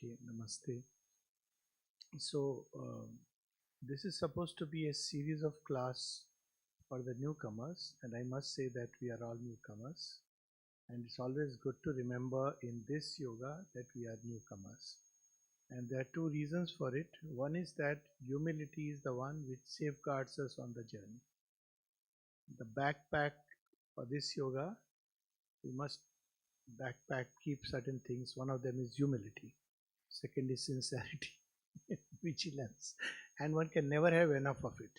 Okay, namaste. So, this is supposed to be a series of class for the newcomers, and I must say that we are all newcomers. And it's always good to remember in this yoga that we are newcomers. And there are two reasons for it. One is that humility is the one which safeguards us on the journey. The backpack for this yoga, we must backpack keep certain things. One of them is humility. Second is sincerity, vigilance, and one can never have enough of it.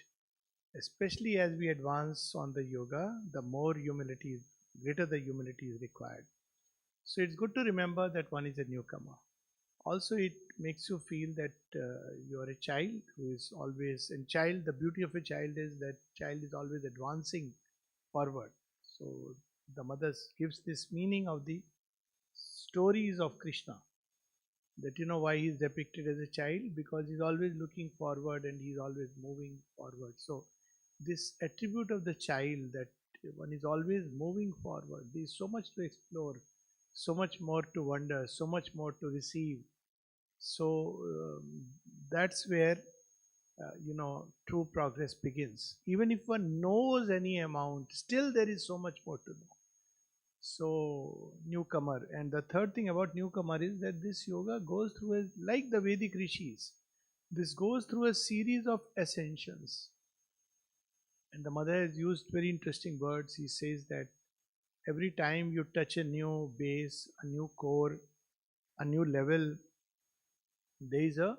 Especially as we advance on the yoga, the more humility, greater the humility is required. So it's good to remember that one is a newcomer. Also, it makes you feel that you are a child who is always, and child, the beauty of a child is that child is always advancing forward. So the mother gives this meaning of the stories of Krishna, that you know why he is depicted as a child, because he's always looking forward and he's always moving forward. So this attribute of the child, that one is always moving forward, there is so much to explore, so much more to wonder, so much more to receive. So that's where true progress begins. Even if one knows any amount, still there is so much more to know. So newcomer. And the third thing about newcomer is that this yoga goes through like the Vedic rishis, this goes through a series of ascensions. And the mother has used very interesting words. He says that every time you touch a new base, a new core, a new level, there is a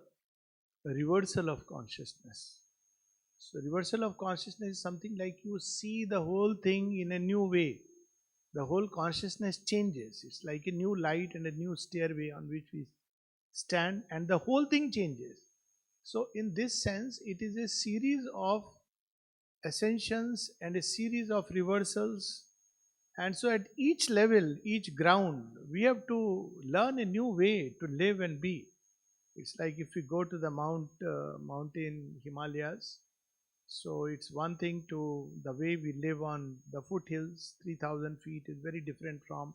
reversal of consciousness. So reversal of consciousness is something like you see the whole thing in a new way. The whole consciousness changes. It's like a new light and a new stairway on which we stand, and the whole thing changes. So in this sense, it is a series of ascensions and a series of reversals. And so at each level, each ground, we have to learn a new way to live and be. It's like if we go to the mountain Himalayas, so it's one thing to the way we live on the foothills, 3000 feet is very different from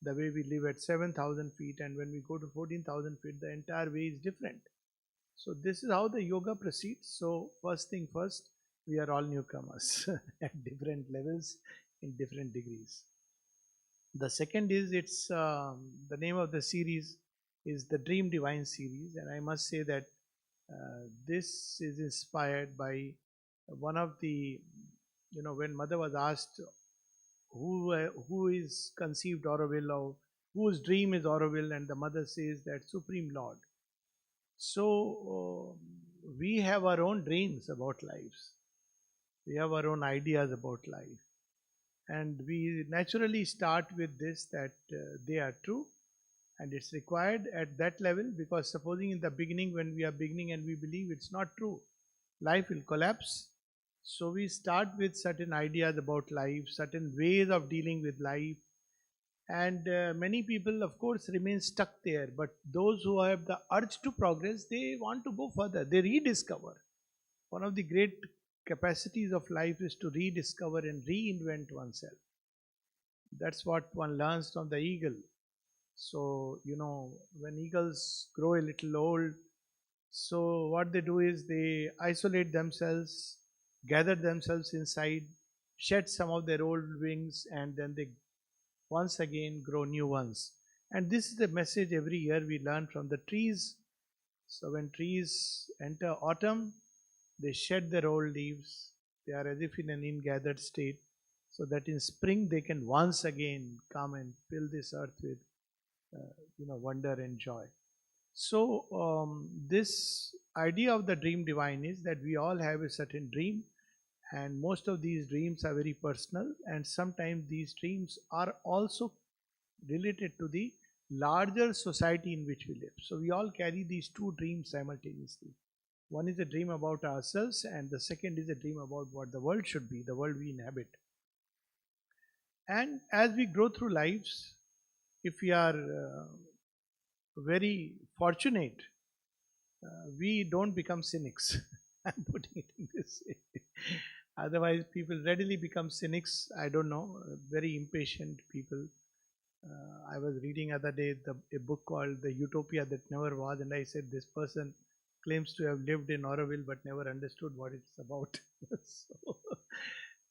the way we live at 7000 feet, and when we go to 14,000 feet, the entire way is different. So this is how the yoga proceeds. So first thing first, we are all newcomers at different levels in different degrees. The second is the name of the series is the Dream Divine series, and I must say that this is inspired by one of the, when mother was asked who is conceived Auroville, or whose dream is Auroville, and the mother says that Supreme Lord. So we have our own dreams about lives. We have our own ideas about life. And we naturally start with this, that they are true, and it's required at that level, because supposing in the beginning, when we are beginning and we believe it's not true, life will collapse. So we start with certain ideas about life, certain ways of dealing with life, and many people of course remain stuck there. But those who have the urge to progress, they want to go further, they rediscover. One of the great capacities of life is to rediscover and reinvent oneself. That's what one learns from the eagle. So when eagles grow a little old, so what they do is they isolate themselves, gather themselves inside, shed some of their old wings, and then they once again grow new ones. And this is the message every year we learn from the trees. So when trees enter autumn, they shed their old leaves. They are as if in an ingathered state, so that in spring they can once again come and fill this earth with wonder and joy. So this idea of the dream divine is that we all have a certain dream, and most of these dreams are very personal, and sometimes these dreams are also related to the larger society in which we live. So we all carry these two dreams simultaneously. One is a dream about ourselves, and the second is a dream about what the world should be, the world we inhabit. And as we grow through lives, if we are very fortunate, we don't become cynics. I'm putting it in this way. Otherwise, people readily become cynics. I don't know, very impatient people. I was reading other day a book called The Utopia That Never Was, and I said this person claims to have lived in Auroville but never understood what it's about. So,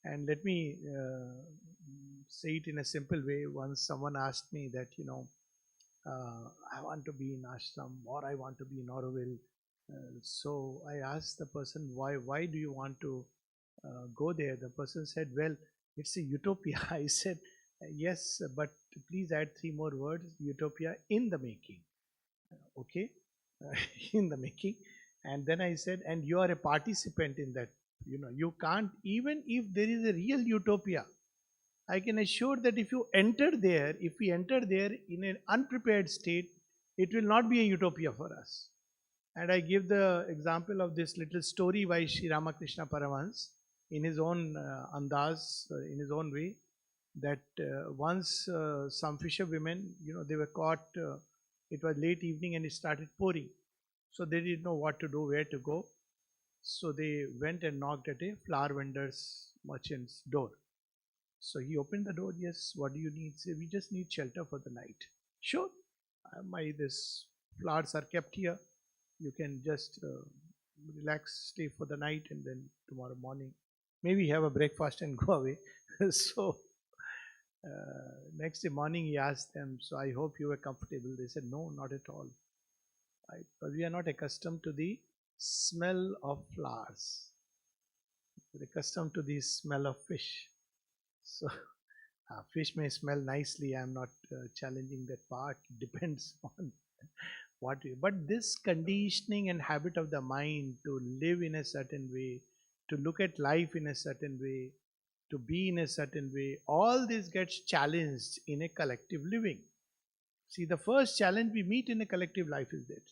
and let me say it in a simple way. Once someone asked me that, I want to be in ashram or I want to be in Auroville. So I asked the person, why do you want to go there? The person said, well, it's a utopia. I said, yes, but please add three more words, utopia in the making. Okay, in the making. And then I said, and you are a participant in that. You can't, even if there is a real utopia, I can assure that if we enter there in an unprepared state, it will not be a utopia for us. And I give the example of this little story by Sri Ramakrishna Paramahans in his own andaz, in his own way, that once some fisherwomen, they were caught, it was late evening and it started pouring. So they didn't know what to do, where to go. So they went and knocked at a flower vendor's merchant's door. So he opened the door. Yes, what do you need? Say, we just need shelter for the night. Sure, this flowers are kept here. You can just relax, stay for the night, and then tomorrow morning, maybe have a breakfast and go away. So next day morning, he asked them, so I hope you were comfortable. They said, no, not at all. Because we are not accustomed to the smell of flowers. We're accustomed to the smell of fish. So fish may smell nicely. I'm not challenging that part. It depends on but this conditioning and habit of the mind to live in a certain way, to look at life in a certain way, to be in a certain way, all this gets challenged in a collective living. See, the first challenge we meet in a collective life is that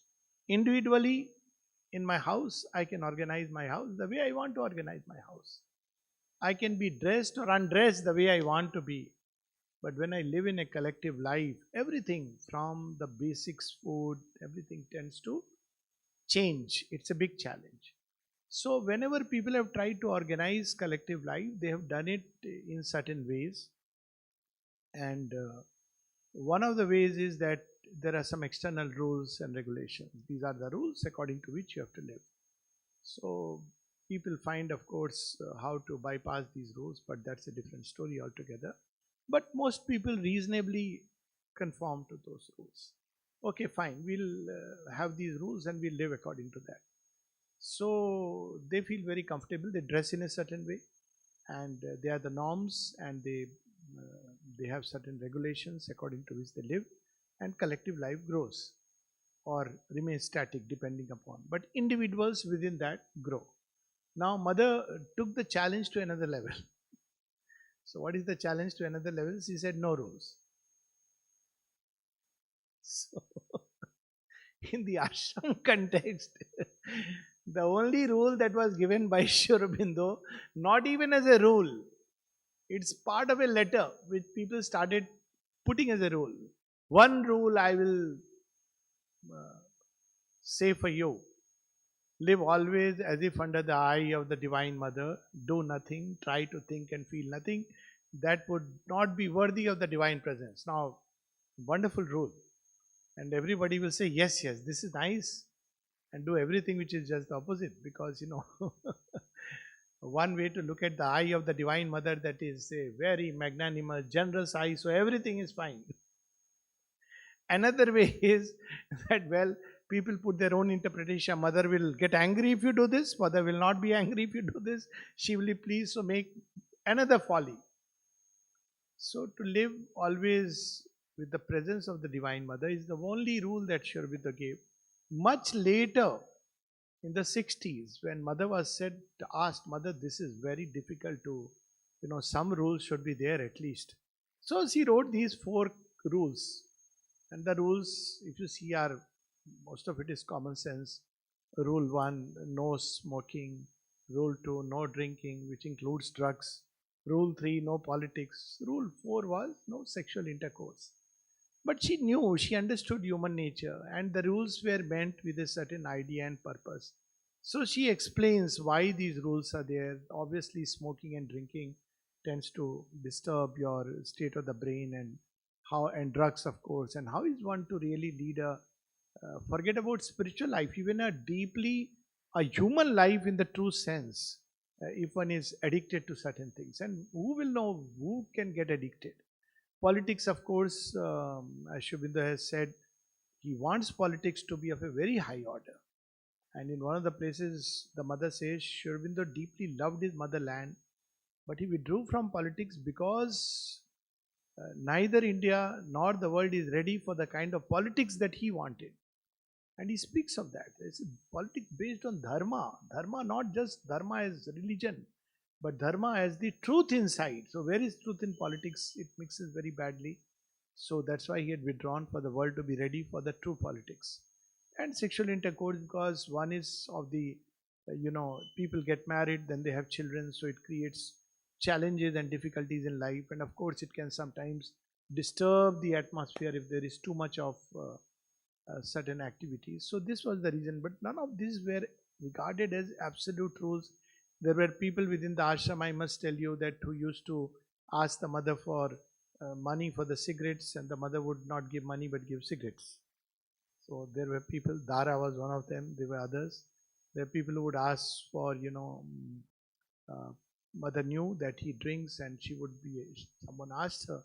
individually, in my house, I can organize my house the way I want to organize my house. I can be dressed or undressed the way I want to be. But when I live in a collective life, everything from the basics, food, everything tends to change. It's a big challenge. So whenever people have tried to organize collective life, they have done it in certain ways. And one of the ways is that there are some external rules and regulations. These are the rules according to which you have to live. So people find, of course, how to bypass these rules, but that's a different story altogether. But most people reasonably conform to those rules. Okay, fine, we'll have these rules and we'll live according to that. So they feel very comfortable. They dress in a certain way, and they are the norms, and they have certain regulations according to which they live, and collective life grows or remains static depending upon. But individuals within that grow. Now, mother took the challenge to another level. So what is the challenge to another level? She said no rules. So in the ashram context, the only rule that was given by Sri Aurobindo, not even as a rule, it's part of a letter which people started putting as a rule. One rule I will say for you. Live always as if under the eye of the Divine Mother. Do nothing, try to think and feel nothing. That would not be worthy of the Divine Presence. Now, wonderful rule. And everybody will say, yes, yes, this is nice. And do everything which is just the opposite. Because, one way to look at the eye of the Divine Mother, that is a very magnanimous, generous eye, so everything is fine. Another way is that, well, people put their own interpretation. Mother will get angry if you do this. Mother will not be angry if you do this. She will be pleased, so make another folly. So to live always with the presence of the Divine Mother is the only rule that Sri Aurobindo gave. Much later, in the 60s, when Mother was asked, Mother, this is very difficult to, some rules should be there at least. So she wrote these 4 rules. And the rules, if you see, are most of it is common sense. Rule 1, no smoking. Rule 2, no drinking, which includes drugs. Rule 3, no politics. Rule 4 was no sexual intercourse. But she knew, she understood human nature, and the rules were meant with a certain idea and purpose. So she explains why these rules are there. Obviously, smoking and drinking tends to disturb your state of the brain and how, and drugs of course, and how is one to really lead a forget about spiritual life, even a human life in the true sense, if one is addicted to certain things. And who will know who can get addicted? Politics, of course, as Shubindu has said, he wants politics to be of a very high order. And in one of the places, the mother says Shurbindo deeply loved his motherland, but he withdrew from politics because neither India nor the world is ready for the kind of politics that he wanted. And he speaks of that. It's a politics based on dharma. Dharma, not just dharma as religion, but dharma as the truth inside. So where is truth in politics? It mixes very badly. So that's why he had withdrawn, for the world to be ready for the true politics. And sexual intercourse, because one is of the, people get married, then they have children, so it creates challenges and difficulties in life. And of course, it can sometimes disturb the atmosphere if there is too much of certain activities. So this was the reason, but none of these were regarded as absolute rules. There were people within the ashram, I must tell you, that who used to ask the mother for money for the cigarettes, and the mother would not give money but give cigarettes. So there were people, Dara was one of them, there were others. There were people who would ask for, mother knew that he drinks, and someone asked her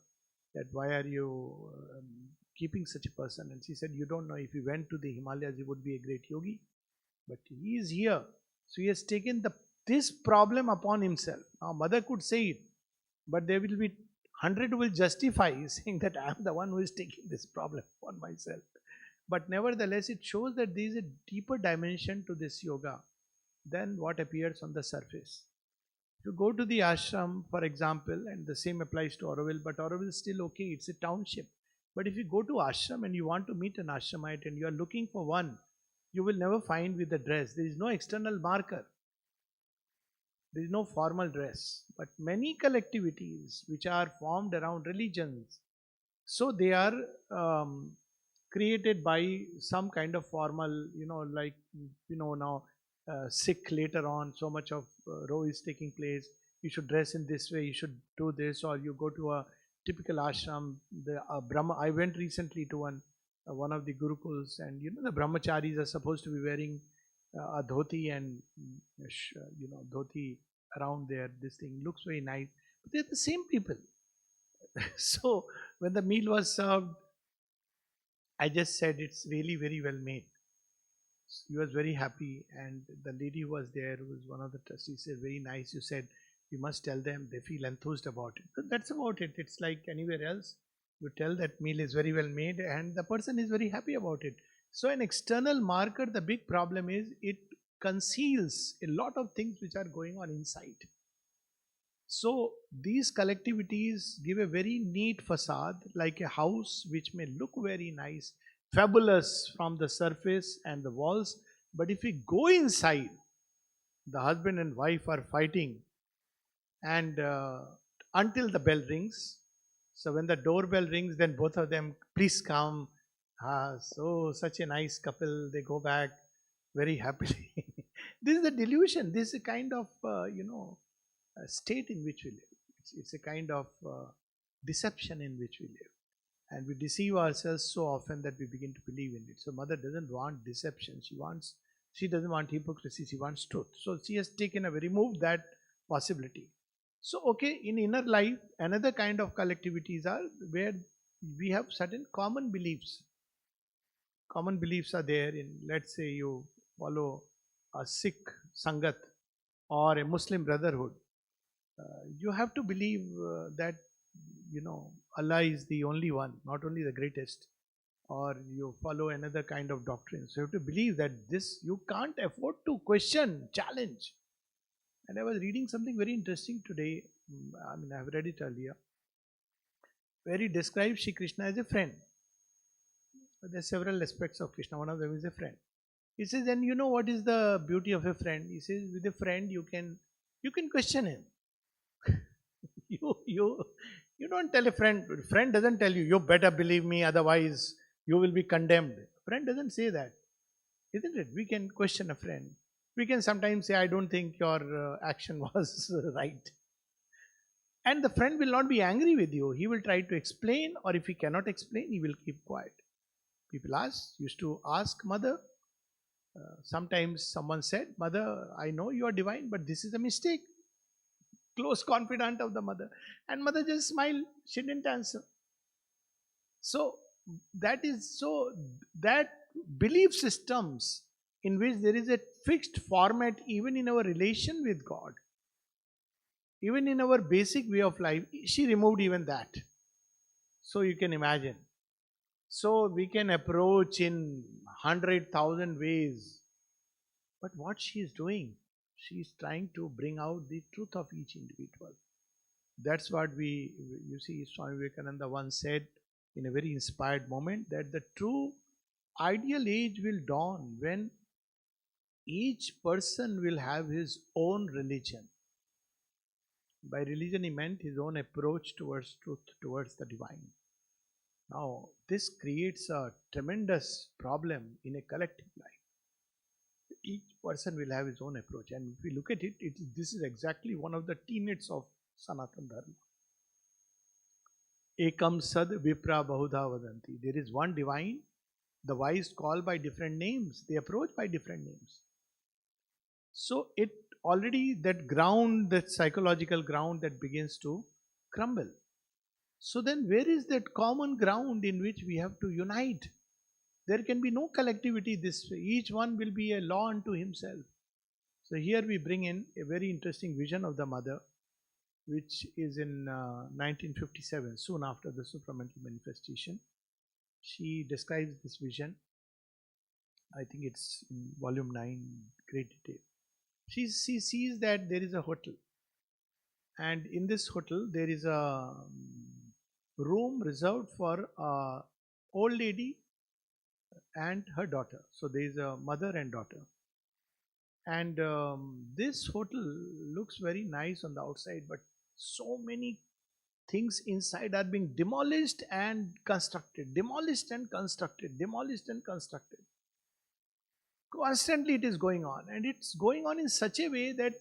that why are you keeping such a person? And she said, you don't know, if he went to the Himalayas, he would be a great yogi. But he is here. So he has taken this problem upon himself. Now mother could say it, but there will be 100 who will justify saying that I am the one who is taking this problem upon myself. But nevertheless, it shows that there is a deeper dimension to this yoga than what appears on the surface. If you go to the ashram, for example, and the same applies to Auroville, but Auroville is still okay, it's a township. But if you go to ashram and you want to meet an ashramite and you are looking for one, you will never find with the dress. There is no external marker. There is no formal dress. But many collectivities which are formed around religions, so they are created by some kind of formal, now Sikh later on, so much of row is taking place. You should dress in this way, you should do this, or you go to a typical ashram. The Brahma. I went recently to one of the gurukuls, and the brahmacharis are supposed to be wearing a dhoti and dhoti around there. This thing looks very nice, but they're the same people. So when the meal was served, I just said it's really very well made. He was very happy, and the lady who was there, who was one of the trustees, said, very nice. You said you must tell them, they feel enthused about it. But that's about it. It's like anywhere else. You tell that meal is very well made and the person is very happy about it. So an external marker, the big problem is it conceals a lot of things which are going on inside. So these collectivities give a very neat facade, like a house which may look very nice, fabulous from the surface and the walls. But if we go inside, the husband and wife are fighting, and until the bell rings. So when the doorbell rings, then both of them, please come. So such a nice couple, they go back very happily. This is a delusion. This is a kind of, state in which we live. It's a kind of deception in which we live. And we deceive ourselves so often that we begin to believe in it. So mother doesn't want deception. She doesn't want hypocrisy. She wants truth. So she has removed that possibility. So, okay, in inner life, another kind of collectivities are where we have certain common beliefs. Common beliefs are there in, let's say you follow a Sikh Sangat or a Muslim Brotherhood. You have to believe that, Allah is the only one, not only the greatest. Or you follow another kind of doctrine. So you have to believe that this, you can't afford to question, challenge. And I was reading something very interesting today. I have read it earlier, where he describes Shri Krishna as a friend. There are several aspects of Krishna. One of them is a friend. He says, and you know what is the beauty of a friend? He says, with a friend you can question him. You don't tell a friend. Friend doesn't tell you better believe me, otherwise you will be condemned. Friend doesn't say that, isn't it? We can question a friend. We can sometimes say, I don't think your action was right. And the friend will not be angry with you. He will try to explain, or if he cannot explain, he will keep quiet. People used to ask mother. Sometimes someone said, "Mother, I know you are divine, but this is a mistake." Close confidant of the mother. And mother just smiled. She didn't answer. So that belief systems in which there is a fixed format even in our relation with God, even in our basic way of life, she removed even that. So you can imagine. So we can approach in 100,000 ways. But what she is doing, she is trying to bring out the truth of each individual. That's what you see, Swami Vivekananda once said in a very inspired moment, that the true ideal age will dawn when each person will have his own religion. By religion, he meant his own approach towards truth, towards the divine. Now, this creates a tremendous problem in a collective life. Each person will have his own approach, and if we look at it, this is exactly one of the tenets of Sanatana Dharma. Ekam sad vipra bahudha vadanti. There is one divine. The wise call by different names. They approach by different names. So it already, that ground, that psychological ground, that begins to crumble. So then where is that common ground in which we have to unite? There can be no collectivity this way. Each one will be a law unto himself. So here we bring in a very interesting vision of the mother, which is in 1957, soon after the supramental manifestation. She describes this vision. I think it's in volume 9, great detail. She sees that there is a hotel, and in this hotel there is a room reserved for a old lady and her daughter. So there is a mother and daughter, and this hotel looks very nice on the outside, but so many things inside are being demolished and constructed, demolished and constructed, demolished and constructed. Constantly it is going on, and it's going on in such a way that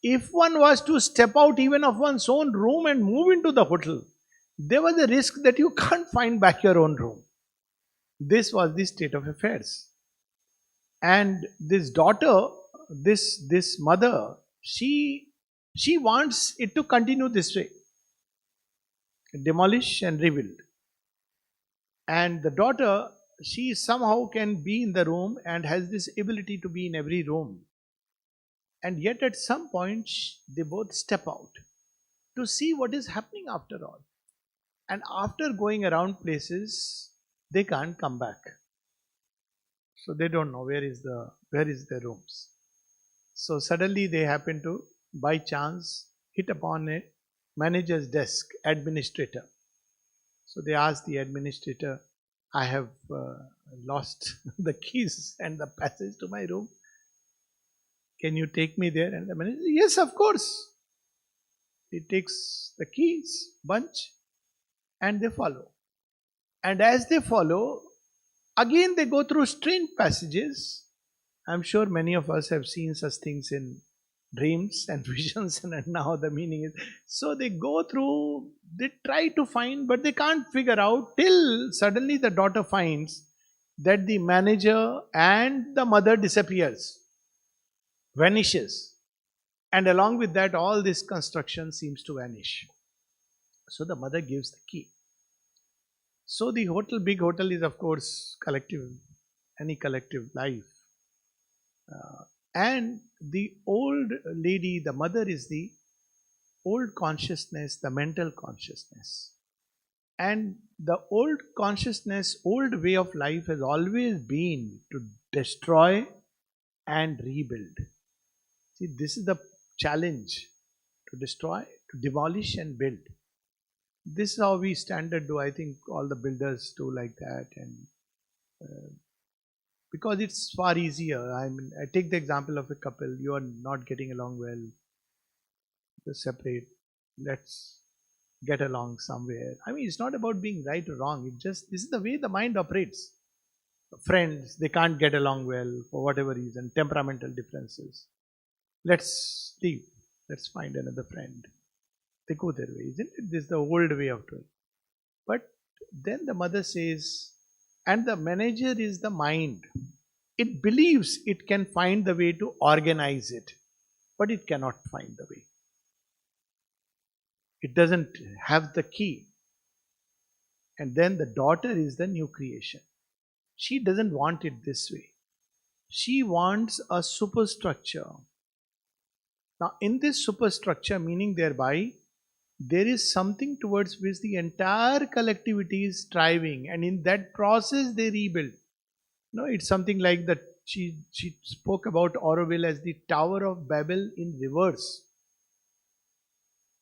if one was to step out even of one's own room and move into the hotel, there was a risk that you can't find back your own room. This was the state of affairs. And this daughter, this mother, she wants it to continue this way, demolish and rebuild. And the daughter, she somehow can be in the room and has this ability to be in every room. And yet at some point, they both step out to see what is happening after all. And after going around places, they can't come back. So they don't know where is their rooms. So suddenly they happen to, by chance, hit upon a manager's desk, administrator. So they ask the administrator, "I have lost the keys and the passage to my room. Can you take me there?" And the manager, "Yes, of course." He takes the keys, bunch, and they follow. And as they follow, again they go through strange passages. I'm sure many of us have seen such things in dreams and visions, and now the meaning is, so they go through, they try to find, but they can't figure out, till suddenly the daughter finds that the manager and the mother disappears, vanishes, and along with that all this construction seems to vanish. So the mother gives the key. So the hotel, big hotel, is of course collective, any collective life. And the old lady, the mother, is the old consciousness, the mental consciousness. And the old consciousness, old way of life has always been to destroy and rebuild. See, this is the challenge, to destroy, to demolish and build. This is how we standard do. I think all the builders do like that, and because it's far easier. I mean, I take the example of a couple. You are not getting along well. Just separate. Let's get along somewhere. I mean, it's not about being right or wrong. It just, this is the way the mind operates. Friends, they can't get along well for whatever reason, temperamental differences. Let's leave. Let's find another friend. They go their way, isn't it? This is the old way of doing. But then the mother says, and the manager is the mind. It believes it can find the way to organize it, but it cannot find the way. It doesn't have the key. And then the daughter is the new creation. She doesn't want it this way. She wants a superstructure. Now, in this superstructure, meaning thereby, there is something towards which the entire collectivity is striving, and in that process, they rebuild. No, it's something like that. She spoke about Auroville as the Tower of Babel in reverse.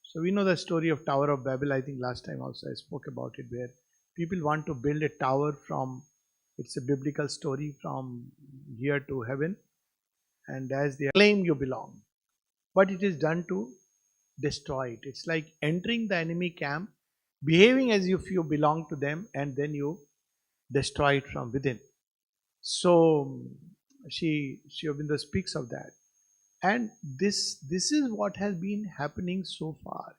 So we know the story of Tower of Babel. I think last time also I spoke about it, where people want to build a tower from, it's a biblical story, from here to heaven, and as they claim you belong, but it is done to destroy it. It's like entering the enemy camp, behaving as if you belong to them, and then you destroy it from within. So Sri Aurobindo speaks of that. And this is what has been happening so far,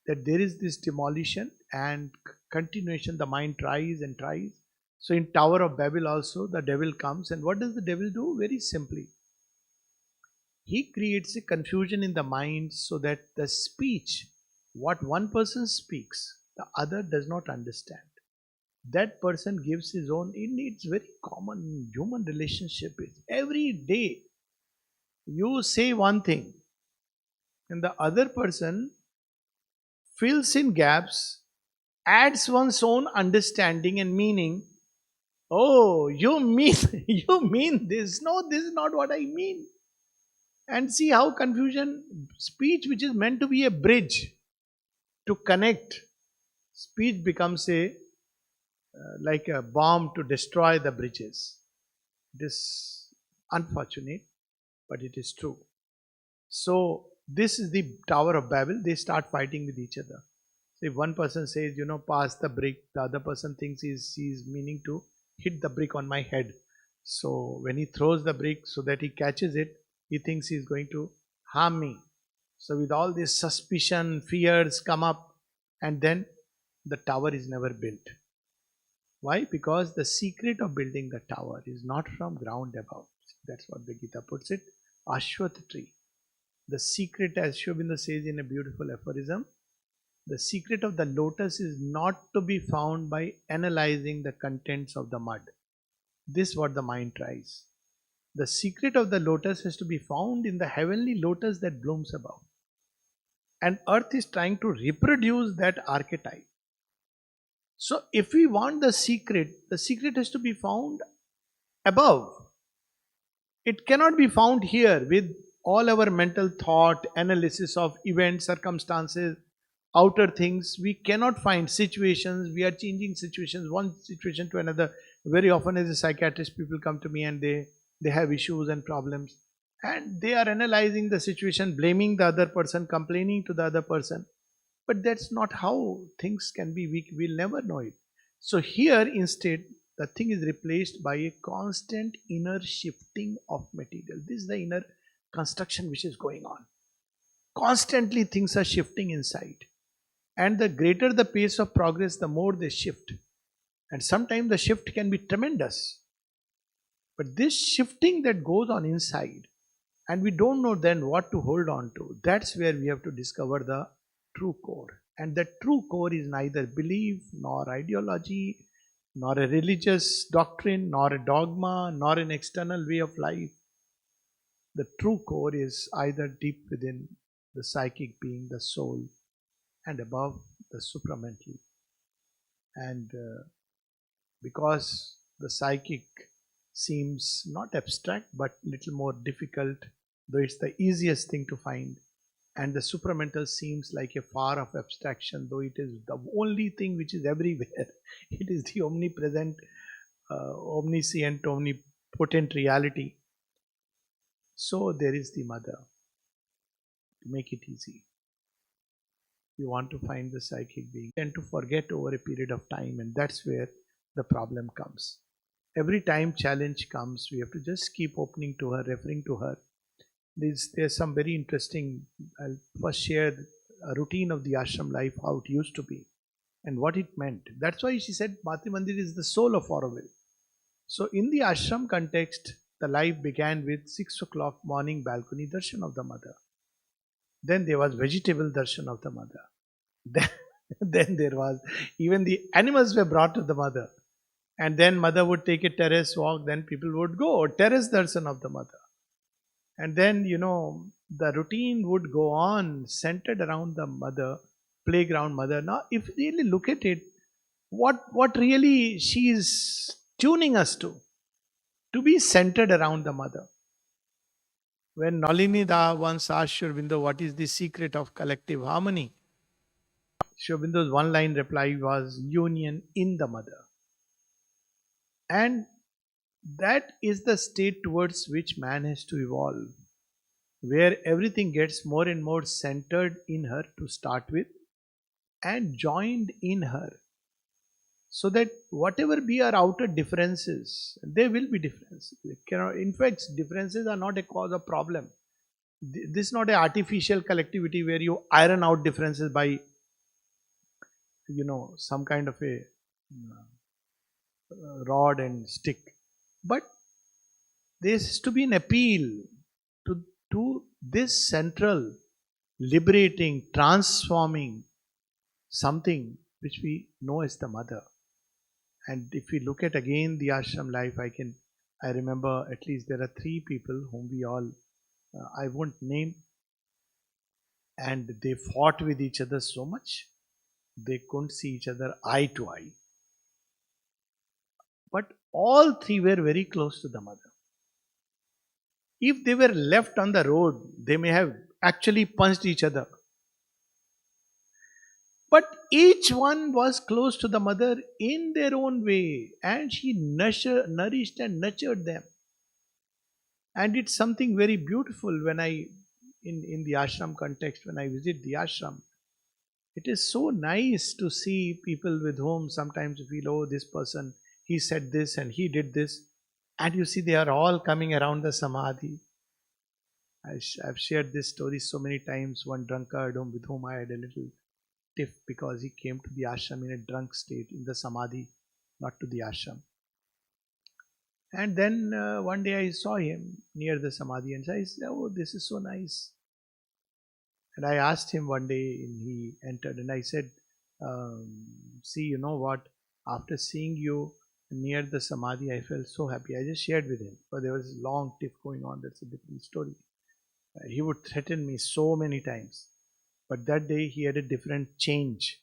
that there is this demolition and continuation. The mind tries and tries. So in Tower of Babel also, the devil comes, and what does the devil do? Very simply, he creates a confusion in the mind so that the speech, what one person speaks, the other does not understand. That person gives his own. It's very common human relationship. Is every day you say one thing, and the other person fills in gaps, adds one's own understanding and meaning. Oh, you mean you mean this? No, this is not what I mean. And see how confusion, speech which is meant to be a bridge to connect, speech becomes a like a bomb to destroy the bridges. It is unfortunate, but it is true. So this is the Tower of Babel. They start fighting with each other. So if one person says, pass the brick, the other person thinks he's meaning to hit the brick on my head. So when he throws the brick so that he catches it, he thinks he's going to harm me. So with all this suspicion, fears come up, and then the tower is never built. Why? Because the secret of building the tower is not from ground above. That's what the Gita puts it. Ashwat tree. The secret, as Sri Aurobindo says in a beautiful aphorism, the secret of the lotus is not to be found by analyzing the contents of the mud. This is what the mind tries. The secret of the lotus has to be found in the heavenly lotus that blooms above. And earth is trying to reproduce that archetype. So if we want the secret has to be found above. It cannot be found here with all our mental thought, analysis of events, circumstances, outer things. We cannot find situations. We are changing situations, one situation to another. Very often as a psychiatrist, people come to me and they have issues and problems. And they are analyzing the situation, blaming the other person, complaining to the other person. But that's not how things can be. We'll never know it. So here instead, the thing is replaced by a constant inner shifting of material. This is the inner construction which is going on. Constantly things are shifting inside. And the greater the pace of progress, the more they shift. And sometimes the shift can be tremendous. But this shifting that goes on inside, and we don't know then what to hold on to, that's where we have to discover the true core. And the true core is neither belief, nor ideology, nor a religious doctrine, nor a dogma, nor an external way of life. The true core is either deep within the psychic being, the soul, and above the supramental. And because the psychic seems not abstract but little more difficult, though it's the easiest thing to find, and the supramental seems like a far off abstraction, though it is the only thing which is everywhere. It is the omnipresent, omniscient, omnipotent reality. So there is the mother. To make it easy, you want to find the psychic being, tend to forget over a period of time, and that's where the problem comes. Every time challenge comes, we have to just keep opening to her, referring to her. There's some very interesting, I'll first share a routine of the ashram life, how it used to be, and what it meant. That's why she said Mati Mandir is the soul of Auroville. So, in the ashram context, the life began with 6 o'clock morning balcony darshan of the mother. Then there was vegetable darshan of the mother. Then, then there was, even the animals were brought to the mother. And then mother would take a terrace walk, then people would go, terrace darshan of the mother. And then, the routine would go on centered around the mother, playground mother. Now, if you really look at it, what really she is tuning us to be centered around the mother. When Nalini Da once asked Sri Aurobindo, what is the secret of collective harmony? Sri Aurobindo's one-line reply was union in the mother. And that is the state towards which man has to evolve, where everything gets more and more centered in her to start with and joined in her. So that whatever be our outer differences, there will be differences. In fact, differences are not a cause of problem. This is not an artificial collectivity where you iron out differences by, some kind of a rod and stick. But there is to be an appeal to this central, liberating, transforming something which we know as the mother. And if we look at again the ashram life, I remember at least there are 3 people whom we all, I won't name, and they fought with each other so much, they couldn't see each other eye to eye. But all 3 were very close to the mother. If they were left on the road, they may have actually punched each other. But each one was close to the mother in their own way, and she nourished and nurtured them. And it's something very beautiful when in the ashram context, when I visit the ashram, it is so nice to see people with whom sometimes you feel, oh, this person, he said this and he did this. And you see they are all coming around the samadhi. I've shared this story so many times. One drunkard with whom I had a little tiff because he came to the ashram in a drunk state, in the samadhi, not to the ashram. And then one day I saw him near the samadhi and I said, oh, this is so nice. And I asked him one day, and he entered, and I said, see, you know what, after seeing you near the samadhi, I felt so happy. I just shared with him, but there was a long tiff going on. That's a different story. He would threaten me so many times. But that day he had a different change.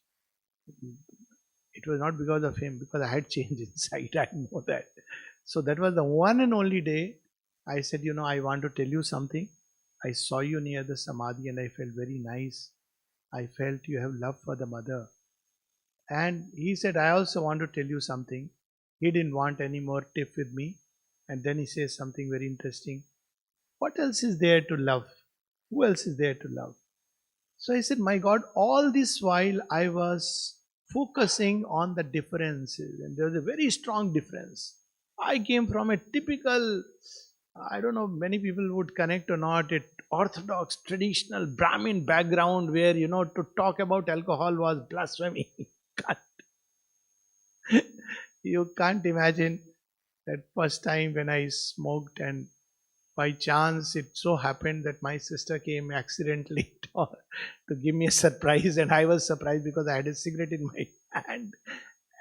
It was not because of him, because I had changed inside. I know that. So that was the one and only day I said, I want to tell you something. I saw you near the samadhi and I felt very nice. I felt you have love for the mother. And he said, I also want to tell you something. He didn't want any more tiff with me. And then he says something very interesting. What else is there to love? Who else is there to love? So I said, my God, all this while I was focusing on the differences, and there was a very strong difference. I came from a typical, I don't know, many people would connect or not, a orthodox, traditional Brahmin background where, to talk about alcohol was blasphemy. You can't imagine that first time when I smoked, and by chance it so happened that my sister came accidentally to give me a surprise, and I was surprised because I had a cigarette in my hand.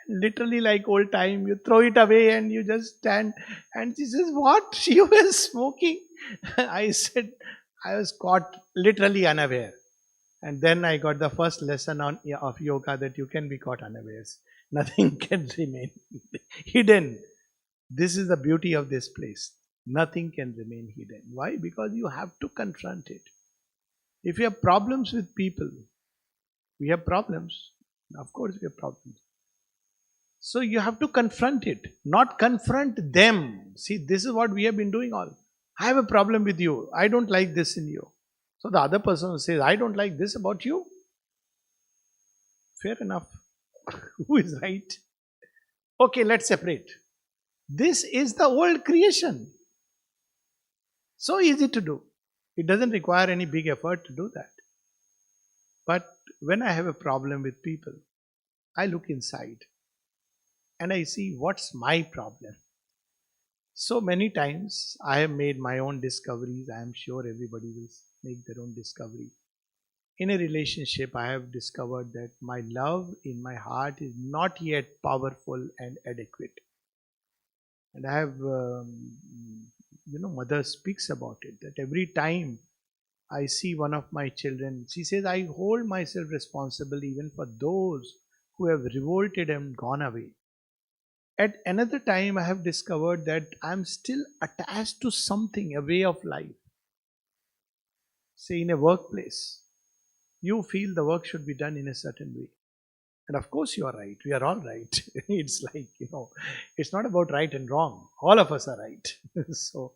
Literally like old time, you throw it away and you just stand, and she says, what? She was smoking. I said, I was caught literally unaware. And then I got the first lesson of yoga that you can be caught unawares. Nothing can remain hidden. This is the beauty of this place. Nothing can remain hidden. Why? Because you have to confront it. If you have problems with people, we have problems. Of course we have problems. So you have to confront it, not confront them. See, this is what we have been doing all. I have a problem with you. I don't like this in you. So the other person says, I don't like this about you. Fair enough. Who is right? Okay, let's separate. This is the old creation. So easy to do. It doesn't require any big effort to do that. But when I have a problem with people, I look inside and I see what's my problem. So many times I have made my own discoveries. I am sure everybody will make their own discovery. In a relationship, I have discovered that my love in my heart is not yet powerful and adequate. And I have, mother speaks about it that every time I see one of my children, she says, I hold myself responsible even for those who have revolted and gone away. At another time, I have discovered that I'm still attached to something, a way of life. Say, in a workplace, you feel the work should be done in a certain way. And of course, you are right. We are all right. It's like, it's not about right and wrong. All of us are right. So,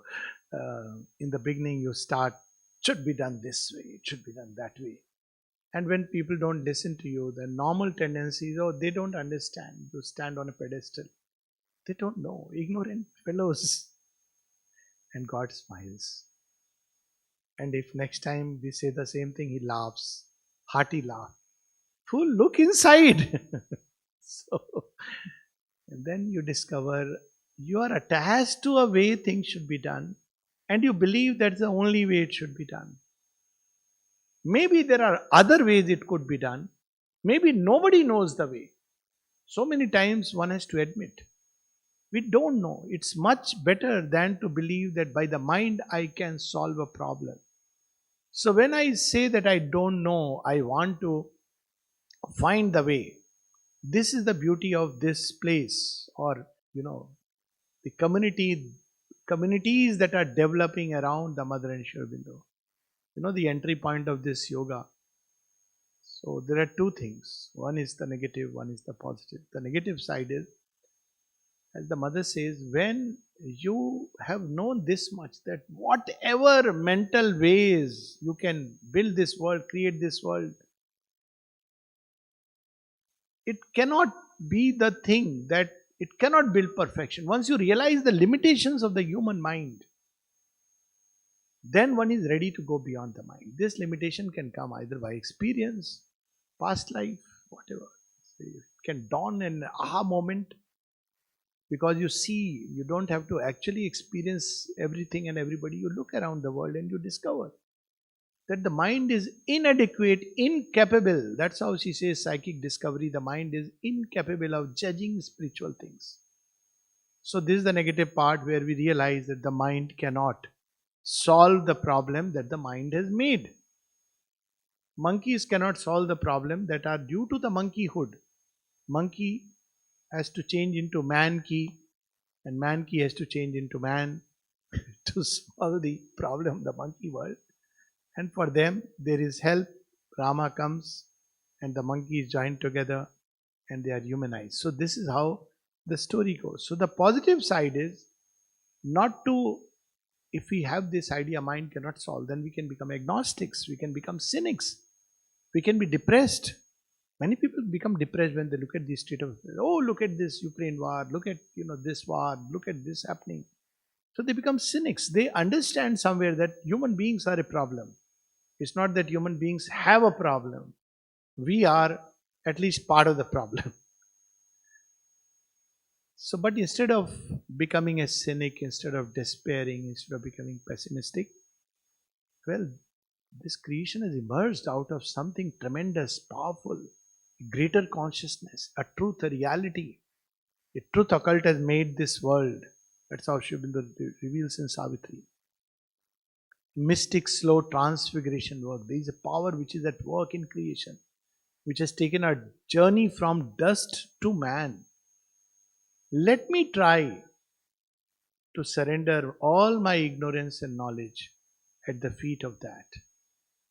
in the beginning, you start, should be done this way, it should be done that way. And when people don't listen to you, the normal tendency is, oh, they don't understand. You stand on a pedestal. They don't know. Ignorant fellows. And God smiles. And if next time we say the same thing, He laughs. Hearty laugh. Fool, look inside. So, and then you discover you are attached to a way things should be done, and you believe that's the only way it should be done. Maybe there are other ways it could be done. Maybe nobody knows the way. So many times one has to admit, we don't know. It's much better than to believe that by the mind I can solve a problem. So when I say that I don't know, I want to find the way. This is the beauty of this place, or the communities that are developing around the Mother and Shri Aurobindo. The entry point of this yoga. So there are two things. One is the negative, one is the positive. The negative side is, as the mother says, when you have known this much, that whatever mental ways you can build this world, create this world, it cannot be the thing that it cannot build perfection. Once you realize the limitations of the human mind, then one is ready to go beyond the mind. This limitation can come either by experience, past life, whatever. It can dawn an aha moment, because you see, you don't have to actually experience everything and everybody. You look around the world and you discover that the mind is inadequate, incapable. That's how she says psychic discovery. The mind is incapable of judging spiritual things. So this is the negative part, where we realize that the mind cannot solve the problem that the mind has made. Monkeys cannot solve the problem that are due to the monkeyhood. Monkey has to change into man-key, and man-key has to change into man to solve the problem of the monkey world. And for them, there is help. Rama comes and the monkeys join together and they are humanized. So this is how the story goes. So the positive side is not to, if we have this idea mind cannot solve, then we can become agnostics, we can become cynics, we can be depressed. Many people become depressed when they look at the state of, oh, look at this Ukraine war, look at this war, look at this happening. So they become cynics. They understand somewhere that human beings are a problem. It's not that human beings have a problem. We are at least part of the problem. So, but instead of becoming a cynic, instead of despairing, instead of becoming pessimistic, well, this creation has emerged out of something tremendous, powerful, greater consciousness, a truth, a reality. A truth occult has made this world. That's how Shri Aurobindo reveals in Savitri. Mystic, slow transfiguration work. There is a power which is at work in creation, which has taken a journey from dust to man. Let me try to surrender all my ignorance and knowledge at the feet of that.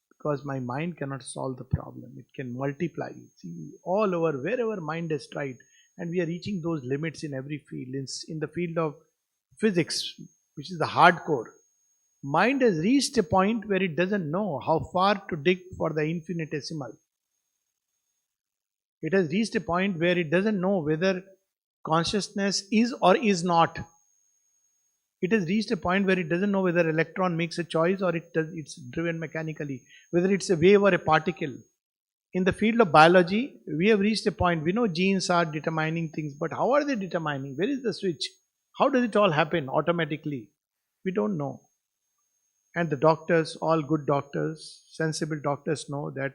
Because my mind cannot solve the problem. It can multiply. See, all over, wherever mind has tried, and we are reaching those limits in every field. In the field of physics, which is the hardcore, mind has reached a point where it doesn't know how far to dig for the infinitesimal. It has reached a point where it doesn't know whether consciousness is or is not. It has reached a point where it doesn't know whether electron makes a choice or it's driven mechanically, whether it's a wave or a particle. In the field of biology, we have reached a point. We know genes are determining things, but how are they determining? Where is the switch? How does it all happen automatically? We don't know. And the doctors, all good doctors, sensible doctors know that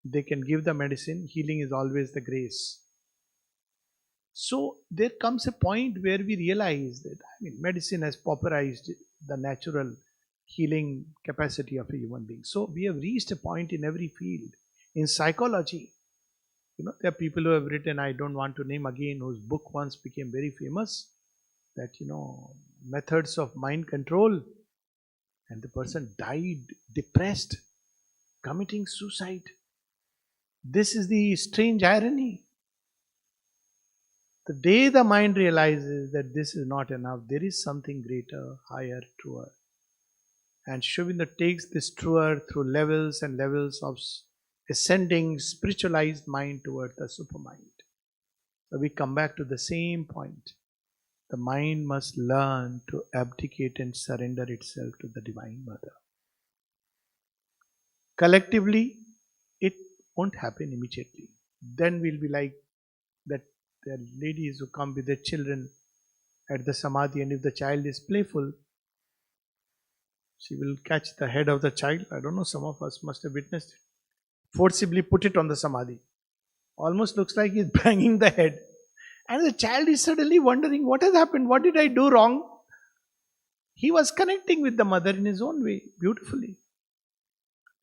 they can give the medicine. Healing is always the grace. So there comes a point where we realize that, medicine has pauperized the natural healing capacity of a human being. So we have reached a point in every field. In psychology, there are people who have written, I don't want to name again, whose book once became very famous, that, methods of mind control, and the person died depressed, committing suicide. This is the strange irony. The day the mind realizes that this is not enough, there is something greater, higher, truer. And Sri Aurobindo takes this truer through levels and levels of ascending spiritualized mind toward the supermind. So we come back to the same point. The mind must learn to abdicate and surrender itself to the Divine Mother. Collectively, it won't happen immediately. Then we'll be like that. There are ladies who come with their children at the samadhi, and if the child is playful, she will catch the head of the child. I don't know, some of us must have witnessed it. Forcibly put it on the samadhi. Almost looks like he's banging the head. And the child is suddenly wondering, what has happened? What did I do wrong? He was connecting with the mother in his own way, beautifully.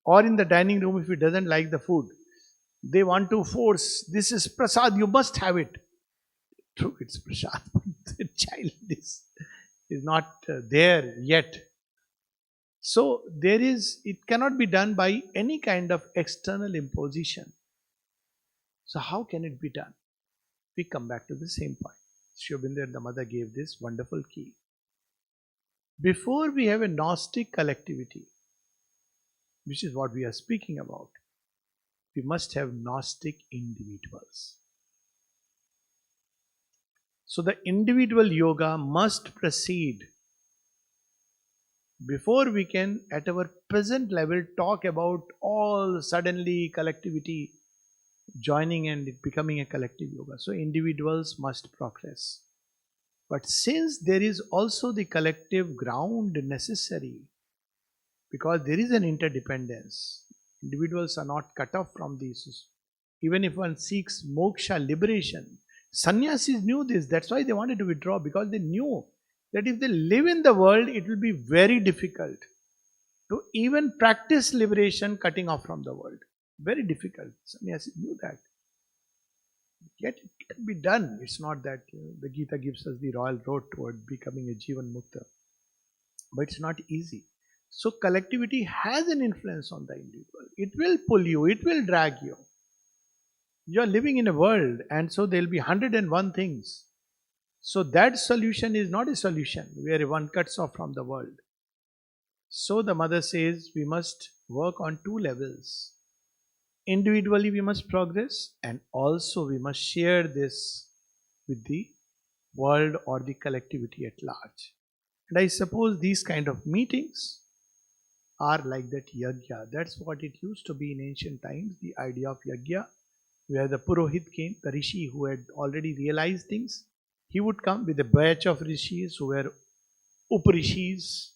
Or in the dining room, if he doesn't like the food, they want to force, this is prasad, you must have it. True, it's prasad, but the child is not there yet. So it cannot be done by any kind of external imposition. So how can it be done? We come back to the same point. Sri Aurobindo and the mother gave this wonderful key. Before we have a Gnostic collectivity, which is what we are speaking about, we must have Gnostic individuals. So the individual yoga must proceed before we can, at our present level, talk about all suddenly collectivity joining and it becoming a collective yoga. So individuals must progress. But since there is also the collective ground necessary, because there is an interdependence, individuals are not cut off from these. Even if one seeks moksha, liberation, sannyasis knew this. That's why they wanted to withdraw, because they knew that if they live in the world, it will be very difficult to even practice liberation cutting off from the world. Very difficult. Sannyasis knew that. Yet it can be done. It's not that the Gita gives us the royal road toward becoming a Jivan Mukta. But it's not easy. So collectivity has an influence on the individual. It will pull you, it will drag you. You are living in a world, and so there will be 101 things. So that solution is not a solution where one cuts off from the world. So the mother says we must work on two levels. Individually we must progress, and also we must share this with the world or the collectivity at large. And I suppose these kind of meetings are like that yajna. That's what it used to be in ancient times, the idea of yajna, where the Purohit came, the Rishi who had already realized things. He would come with a batch of Rishis who were Uparishis,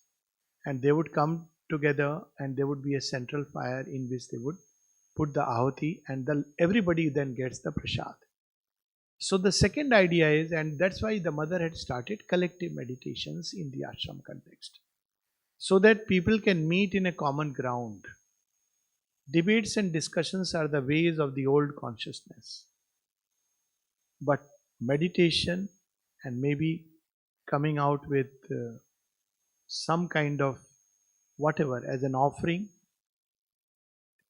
and they would come together, and there would be a central fire in which they would put the ahuti, and everybody then gets the prasad. So the second idea is, and that's why the mother had started collective meditations in the ashram context, so that people can meet in a common ground. Debates and discussions are the ways of the old consciousness. But meditation and maybe coming out with some kind of whatever as an offering,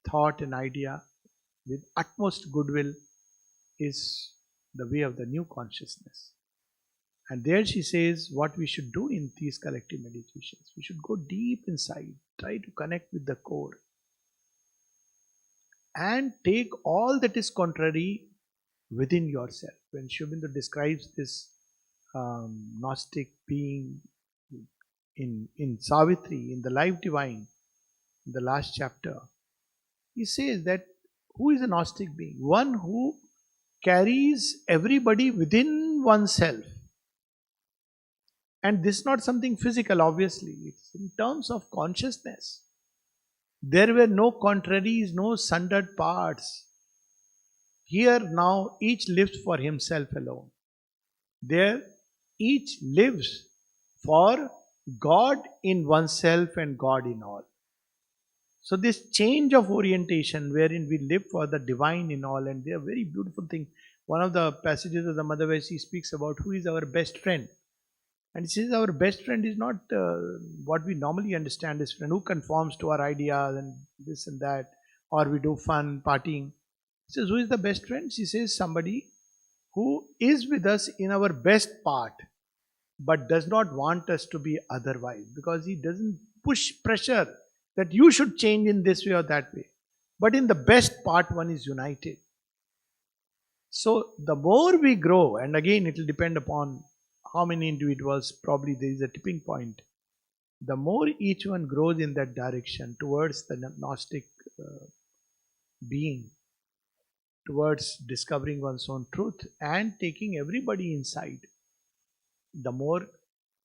thought and idea with utmost goodwill is the way of the new consciousness. And there she says what we should do in these collective meditations. We should go deep inside, try to connect with the core, and take all that is contrary within yourself. When Sri Aurobindo describes this Gnostic being in Savitri, in the life divine, in the last chapter, he says that Who is a Gnostic being? One who carries everybody within oneself. And this is not something physical, obviously. It's in terms of consciousness. There were no contraries, no sundered parts. Here now each lives for himself alone. There each lives for God in oneself and God in all. So this change of orientation wherein we live for the divine in all, and they are very beautiful thing. One of the passages of the Mother Vesi speaks about who is our best friend. And it says our best friend is not what we normally understand as friend, who conforms to our ideas and this and that, or we do fun, partying. It says, who is the best friend? She says, somebody who is with us in our best part, but does not want us to be otherwise, because he doesn't push pressure that you should change in this way or that way. But in the best part, one is united. So the more we grow, and again it will depend upon how many individuals, probably there is a tipping point. The more each one grows in that direction towards the Gnostic being, towards discovering one's own truth and taking everybody inside, the more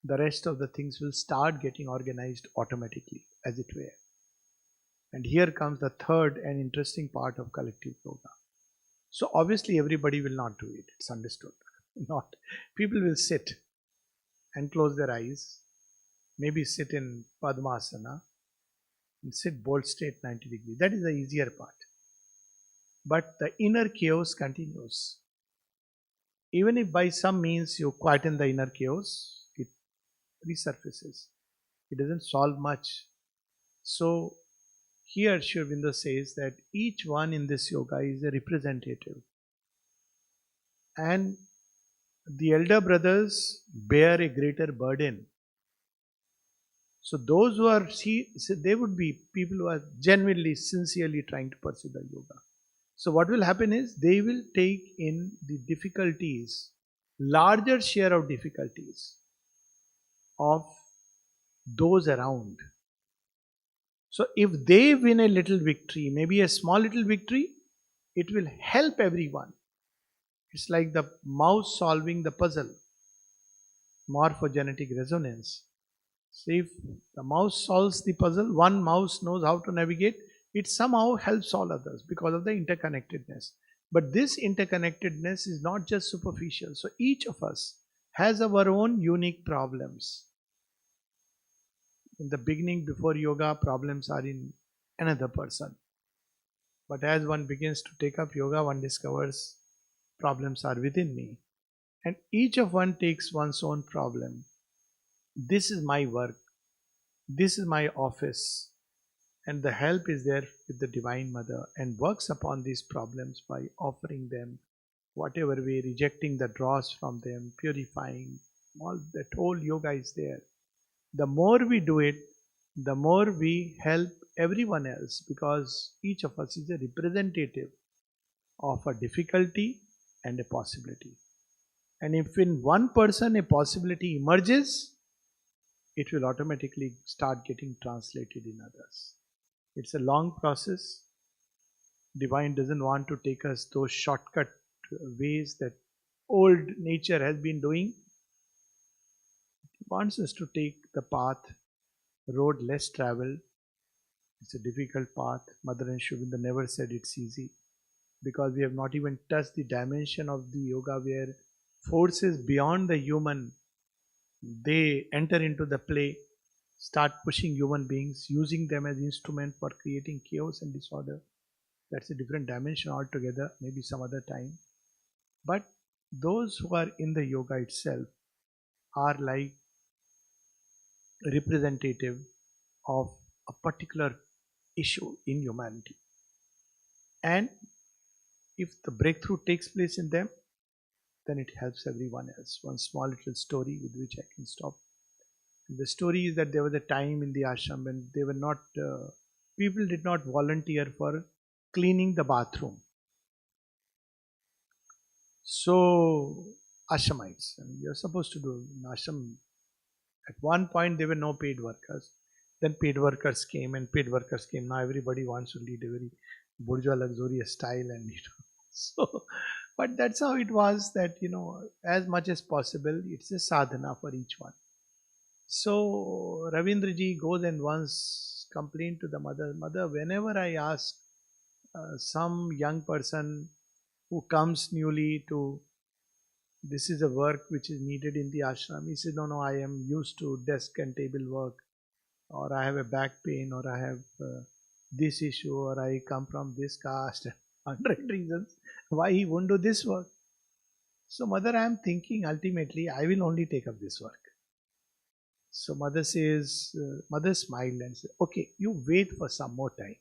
the rest of the things will start getting organized automatically, as it were. And here comes the third and interesting part of collective yoga. So obviously everybody will not do it, it's understood. Not. People will sit and close their eyes, maybe sit in Padmasana and sit bolt straight 90 degrees. That is the easier part. But the inner chaos continues. Even if by some means you quieten the inner chaos, it resurfaces. It doesn't solve much. So here Sri Aurobindo says that each one in this yoga is a representative. And the elder brothers bear a greater burden. So those who are, they would be people who are genuinely, sincerely trying to pursue the yoga. So what will happen is they will take in the difficulties, larger share of difficulties of those around. So if they win a little victory, maybe a small little victory, it will help everyone. It's like the mouse solving the puzzle, morphogenetic resonance. So if the mouse solves the puzzle, one mouse knows how to navigate, it somehow helps all others because of the interconnectedness. But this interconnectedness is not just superficial. So each of us has our own unique problems. In the beginning, before yoga, problems are in another person. But as one begins to take up yoga, one discovers problems are within me. And each of one takes one's own problem. This is my work. This is my office. And the help is there with the Divine Mother and works upon these problems by offering them whatever way, rejecting the dross from them, purifying. All that whole yoga is there. The more we do it, the more we help everyone else, because each of us is a representative of a difficulty and a possibility. And if in one person a possibility emerges, it will automatically start getting translated in others. It's a long process. Divine doesn't want to take us those shortcut ways that old nature has been doing. It wants us to take the path, road less traveled. It's a difficult path. Mother and Sri Aurobindo never said it's easy, because we have not even touched the dimension of the yoga where forces beyond the human, they enter into the play, start pushing human beings, using them as instrument for creating chaos and disorder. That's a different dimension altogether, maybe some other time. But those who are in the yoga itself are like representative of a particular issue in humanity. And if the breakthrough takes place in them, then it helps everyone else. One small little story with which I can stop. The story is that there was a time in the ashram when they were not, people did not volunteer for cleaning the bathroom. So, ashramites, and you're supposed to do in ashram. At one point, there were no paid workers. Then paid workers came, and paid workers came. Now everybody wants to lead a very bourgeois luxurious style, and so. But that's how it was. That as much as possible, it's a sadhana for each one. So Ravindraji goes and once complained to the mother, Mother, whenever I ask some young person who comes newly to this is a work which is needed in the ashram, he said, no, I am used to desk and table work, or I have a back pain, or I have this issue, or I come from this caste, 100 reasons why he won't do this work. So mother, I am thinking ultimately I will only take up this work. So mother smiled and said, okay, you wait for some more time.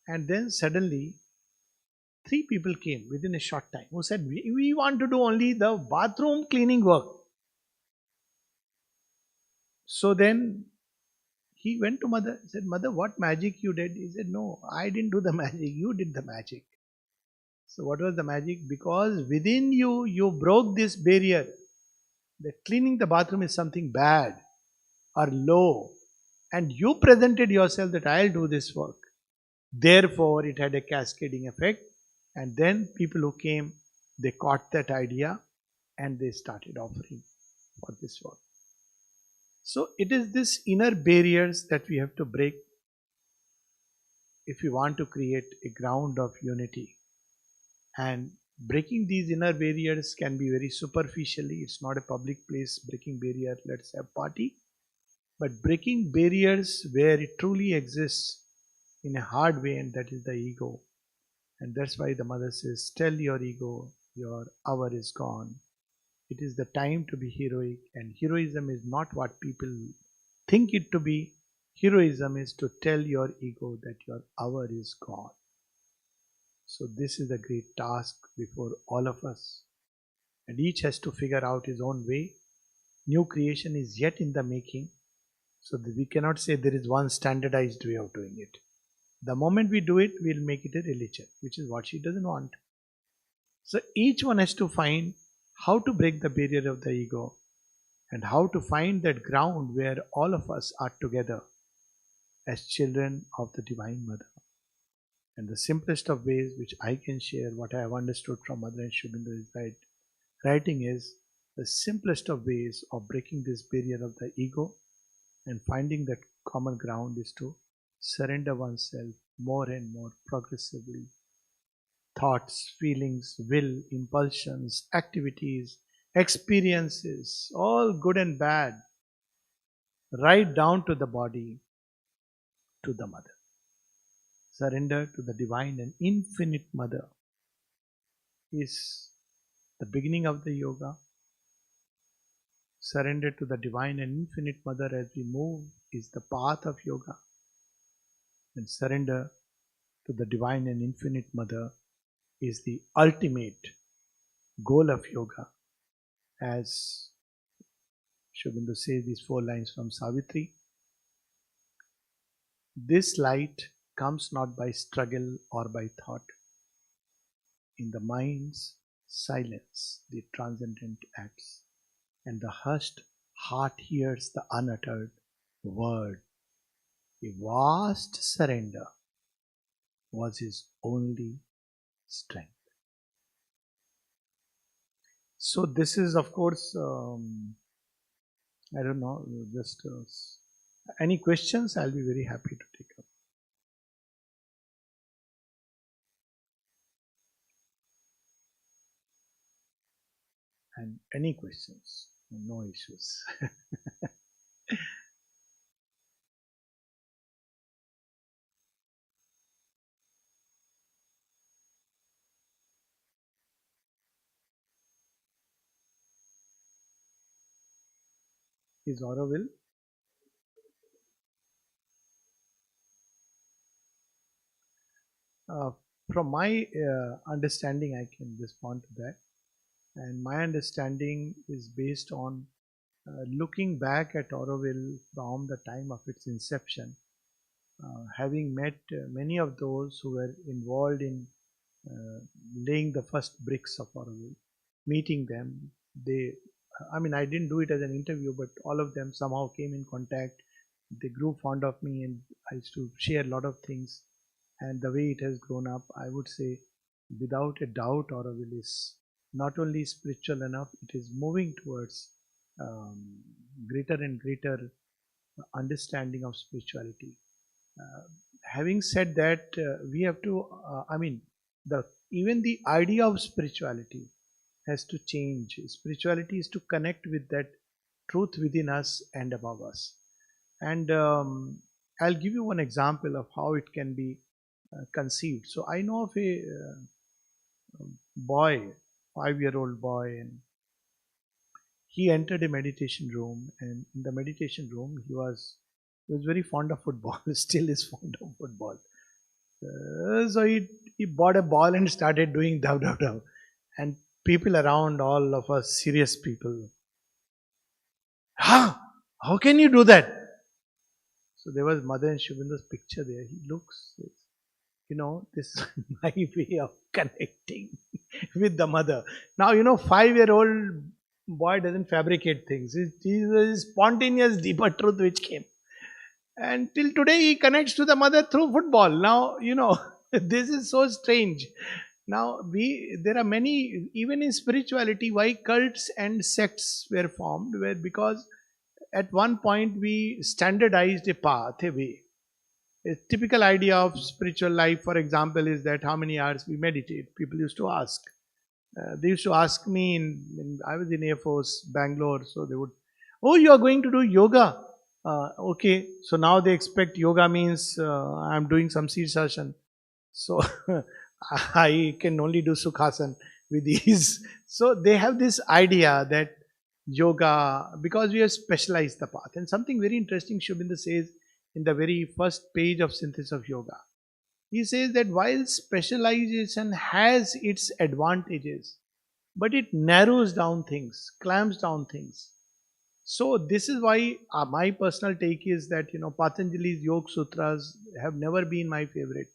And then suddenly, three people came within a short time who said, we want to do only the bathroom cleaning work. So then he went to mother and said, Mother, what magic you did? He said, no, I didn't do the magic. You did the magic. So what was the magic? Because within you, you broke this barrier that cleaning the bathroom is something bad or low. And you presented yourself that I'll do this work. Therefore, it had a cascading effect. And then people who came, they caught that idea and they started offering for this work. So it is this inner barriers that we have to break if we want to create a ground of unity. And breaking these inner barriers can be very superficially. It's not a public place breaking barrier, let's have party. But breaking barriers where it truly exists in a hard way, and that is the ego. And that's why the mother says, tell your ego, your hour is gone. It is the time to be heroic, and heroism is not what people think it to be. Heroism is to tell your ego that your hour is gone. So this is a great task before all of us, and each has to figure out his own way. New creation is yet in the making, so that we cannot say there is one standardized way of doing it. The moment we do it, we'll make it a religion, which is what she doesn't want. So each one has to find how to break the barrier of the ego and how to find that ground where all of us are together as children of the Divine Mother. And the simplest of ways which I can share what I have understood from Mother and Shubhendu's writing is the simplest of ways of breaking this barrier of the ego and finding that common ground is to surrender oneself more and more progressively. Thoughts, feelings, will, impulsions, activities, experiences, all good and bad, right down to the body, to the Mother. Surrender to the Divine and Infinite Mother is the beginning of the yoga. Surrender to the Divine and Infinite Mother as we move is the path of yoga. And surrender to the Divine and Infinite Mother is the ultimate goal of yoga. As Shubhendu says these 4 lines from Savitri, this light comes not by struggle or by thought. In the mind's silence, the transcendent acts, and the hushed heart hears the unuttered word. A vast surrender was his only strength. So this is, of course, I don't know, just any questions, I'll be very happy to take up. And any questions, no issues. Is Auroville? Uh, from my understanding, I can respond to that. And my understanding is based on looking back at Auroville from the time of its inception, having met many of those who were involved in uh, laying the first bricks of Auroville, meeting them. I didn't do it as an interview, but all of them somehow came in contact They grew fond of me, and I used to share a lot of things. And the way it has grown up, I would say, without a doubt, Auroville is not only spiritual enough, it is moving towards um, greater and greater understanding of spirituality. Uh, Having said that, we have to, the even the idea of spirituality has to change. Spirituality is to connect with that truth within us and above us. And I'll give you one example of how it can be conceived. So I know of a boy, 5-year-old boy, and he entered a meditation room. And in the meditation room, he was very fond of football. Still is fond of football. So he bought a ball and started doing dav dav dav. And people around, all of us serious people, how can you do that? So there was Mother and Shubhendu's picture there. He looks, this is my way of connecting with the mother. Now, 5-year-old boy doesn't fabricate things. It's a spontaneous, deeper truth which came. And till today, he connects to the mother through football. Now, this is so strange. Now, there are many, even in spirituality, why cults and sects were formed, were because at one point we standardized a path, a way. A typical idea of spiritual life, for example, is that how many hours we meditate. People used to ask. They used to ask me, I was in Air Force, Bangalore, so they would, oh, you are going to do yoga. Okay, so now they expect yoga means I'm doing some Sirsasana. So I can only do Sukhasan with ease. So they have this idea that yoga, because we have specialized the path. And something very interesting Shubhendu says in the very first page of Synthesis of Yoga. He says that while specialization has its advantages, but it narrows down things, clamps down things. So this is why my personal take is that Patanjali's Yoga Sutras have never been my favorite,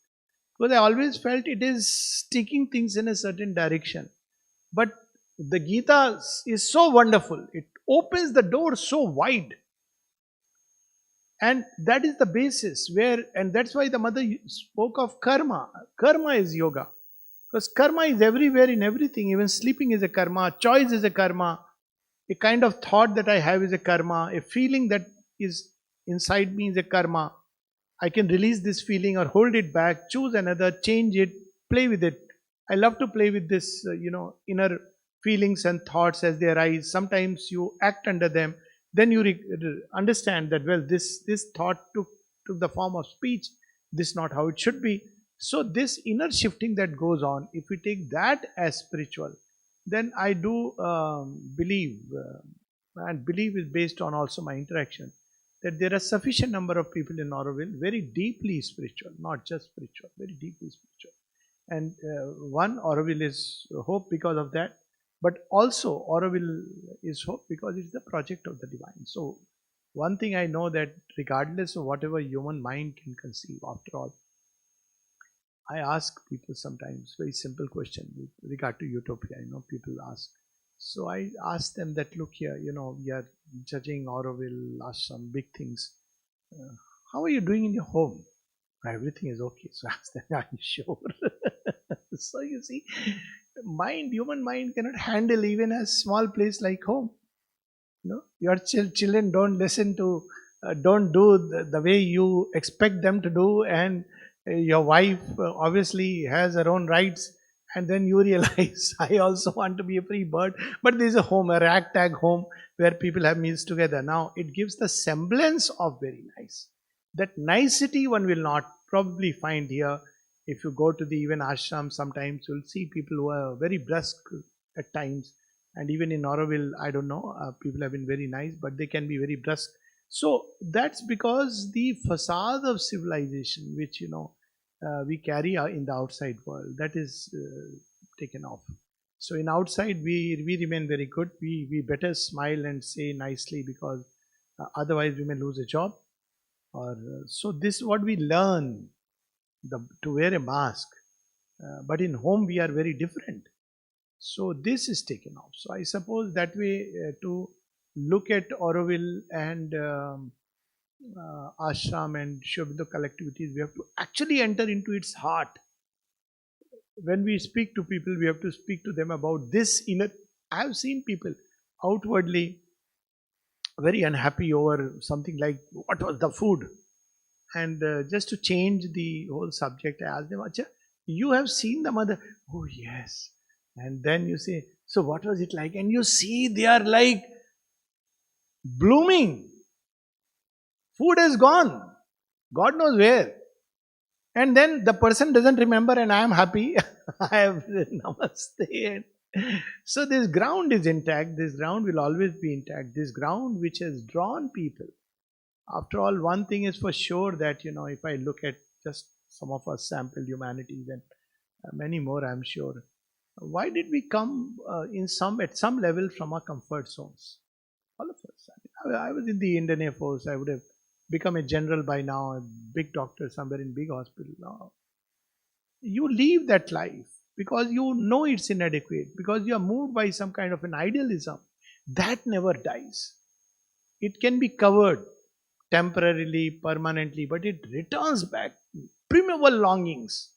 because I always felt it is taking things in a certain direction. But the Gita is so wonderful; it opens the door so wide, and that is the basis and that's why the mother spoke of karma. Karma is yoga, because karma is everywhere in everything. Even sleeping is a karma, choice is a karma, a kind of thought that I have is a karma, a feeling that is inside me is a karma. I can release this feeling or hold it back, choose another, change it, play with it. I love to play with this, inner feelings and thoughts as they arise. Sometimes you act under them, then you understand that, well, this thought took the form of speech. This is not how it should be. So this inner shifting that goes on, if we take that as spiritual, then I do believe, and believe is based on also my interaction, that there are sufficient number of people in Auroville very deeply spiritual, not just spiritual, very deeply spiritual. And one, Auroville is hope because of that, but also Auroville is hope because it's the project of the divine. So one thing I know, that regardless of whatever human mind can conceive, after all, I ask people sometimes very simple question with regard to utopia. People ask. So I ask them that, look here, we are judging Auroville, ashram, big things. How are you doing in your home? Everything is okay. So I ask them, are you sure? So you see, human mind cannot handle even a small place like home. Your children don't listen to, don't do the way you expect them to do, and your wife obviously has her own rights, and then you realize, I also want to be a free bird, but there's a home, a ragtag home, where people have meals together. Now it gives the semblance of very nice. That nicety one will not probably find here. If you go to the even ashram, sometimes you'll see people who are very brusque at times. And even in Auroville, I don't know, people have been very nice, but they can be very brusque. So that's because the facade of civilization, which we carry in the outside world, that is taken off. So in outside, we remain very good. We better smile and say nicely, because otherwise we may lose a job. Or so this is what we learn, to wear a mask. But in home we are very different. So this is taken off. So I suppose that way to look at Auroville, and ashram and Shiv Aurovillo collectivities, we have to actually enter into its heart. When we speak to people, we have to speak to them about this inner. I have seen people outwardly very unhappy over something like what was the food, and just to change the whole subject, I asked them, Acha, you have seen the mother? Oh yes. And then you say, so what was it like? And you see they are like blooming. Food is gone. God knows where. And then the person doesn't remember, and I am happy. I have namaste. So this ground is intact. This ground will always be intact. This ground which has drawn people. After all, one thing is for sure that, if I look at just some of us sample humanities and many more, I'm sure. Why did we come at some level from our comfort zones? All of us. I was in the Indian Air Force. I would have become a general by now, a big doctor somewhere in big hospital now. You leave that life because you know it's inadequate, because you are moved by some kind of an idealism. That never dies. It can be covered temporarily, permanently, but it returns back. Primeval longings.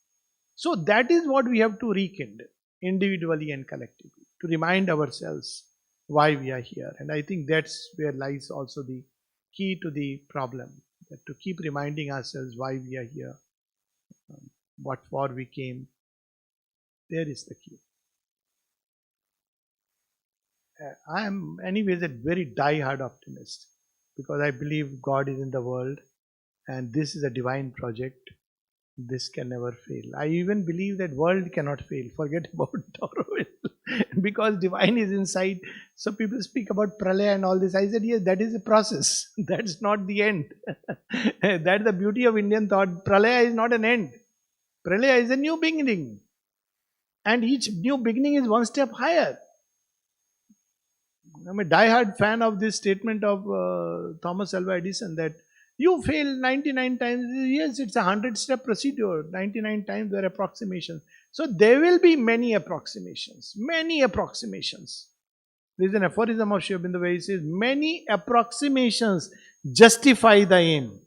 So that is what we have to rekindle, individually and collectively, to remind ourselves why we are here. And I think that's where lies also the key to the problem, that to keep reminding ourselves why we are here, what for we came. There is the key. I am anyways a very die-hard optimist, because I believe God is in the world and this is a divine project. This can never fail. I even believe that world cannot fail. Forget about Auroville. Because divine is inside. So people speak about pralaya and all this. I said, yes, that is a process. That's not the end. That's the beauty of Indian thought. Pralaya is not an end. Pralaya is a new beginning. And each new beginning is one step higher. I'm a die-hard fan of this statement of Thomas Alva Edison, that you fail 99 times. Yes, it's a 100-step procedure. 99 times there are approximations. So there will be many approximations. Many approximations. There is an aphorism of Sri Aurobindo where he says, many approximations justify the aim.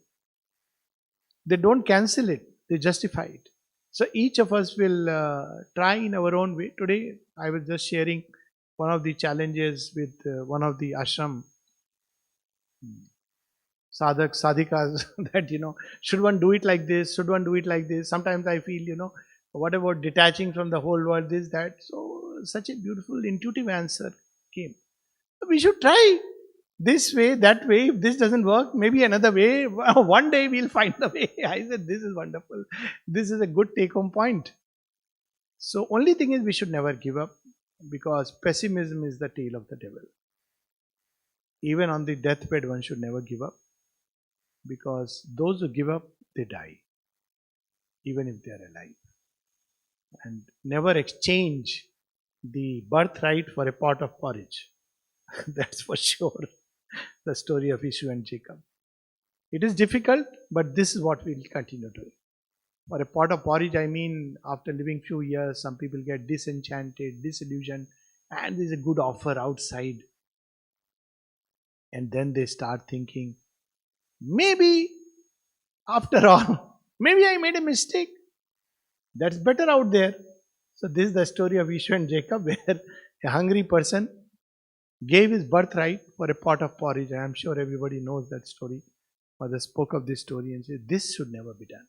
They don't cancel it. They justify it. So each of us will try in our own way. Today, I was just sharing one of the challenges with one of the ashram sadhak, sadhikas, that, should one do it like this? Should one do it like this? Sometimes I feel, what about detaching from the whole world, this, that? So such a beautiful, intuitive answer came. We should try this way, that way. If this doesn't work, maybe another way. One day we'll find the way. I said, this is wonderful. This is a good take-home point. So only thing is we should never give up, because pessimism is the tail of the devil. Even on the deathbed, one should never give up, because those who give up, they die, even if they are alive. And never exchange the birthright for a pot of porridge. That's for sure. The story of Esau and Jacob. It is difficult, but this is what we will continue doing. For a pot of porridge, I mean, after living few years, some people get disenchanted, disillusioned, and there's a good offer outside. And then they start thinking, maybe, after all, maybe I made a mistake. That's better out there. So this is the story of Esau and Jacob, where a hungry person gave his birthright for a pot of porridge. I am sure everybody knows that story. Mother spoke of this story and said, this should never be done.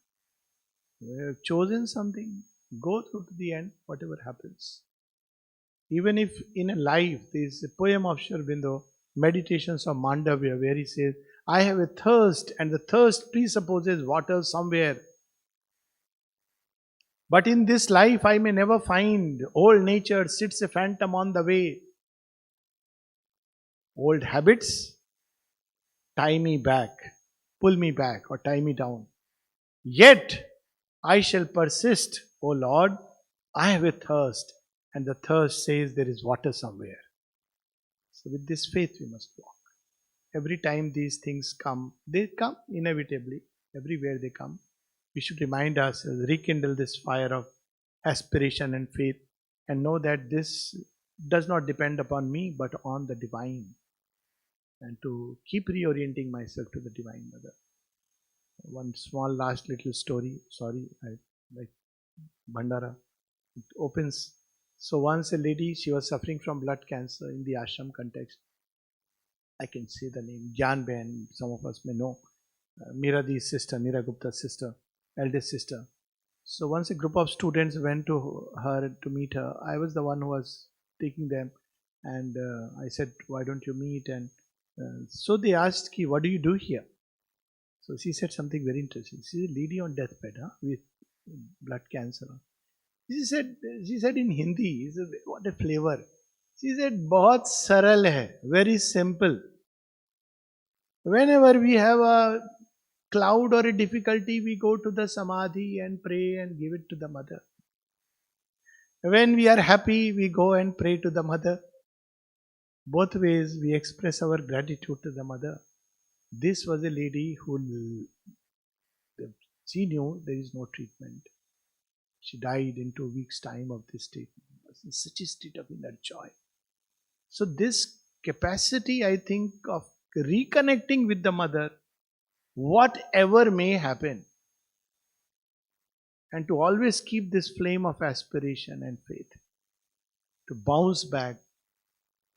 You have chosen something, go through to the end, whatever happens. Even if in a life, there is a poem of Sri Aurobindo, Meditations of Mandavya, where he says, I have a thirst, and the thirst presupposes water somewhere. But in this life I may never find. Old nature sits a phantom on the way. Old habits tie me back, pull me back, or tie me down. Yet I shall persist, O Lord. I have a thirst, and the thirst says there is water somewhere. So with this faith we must walk. Every time these things come, they come inevitably. Everywhere they come, we should remind ourselves, rekindle this fire of aspiration and faith, and know that this does not depend upon me, but on the divine. and to keep reorienting myself to the Divine Mother. One small last little story. Sorry, I like Bhandara. It opens. So once a lady, she was suffering from blood cancer in the ashram context. I can say the name, Gyan Ben, some of us may know. Miradi's sister, Mira Gupta's sister, eldest sister. So once a group of students went to her to meet her, I was the one who was taking them, and I said, "Why don't you meet?" And so they asked, "Ki, what do you do here?" So she said something very interesting. She's a lady on deathbed, with blood cancer. She said, in Hindi, he said, what a flavor. She said, "बहुत सरल है, very simple. Whenever we have a cloud or a difficulty, we go to the samadhi and pray and give it to the mother. When we are happy, we go and pray to the mother. Both ways, we express our gratitude to the mother." This was a lady who, she knew there is no treatment. She died in 2 weeks' time of this state. It was in such a state of inner joy. So this capacity, I think, of reconnecting with the mother, whatever may happen, and to always keep this flame of aspiration and faith, to bounce back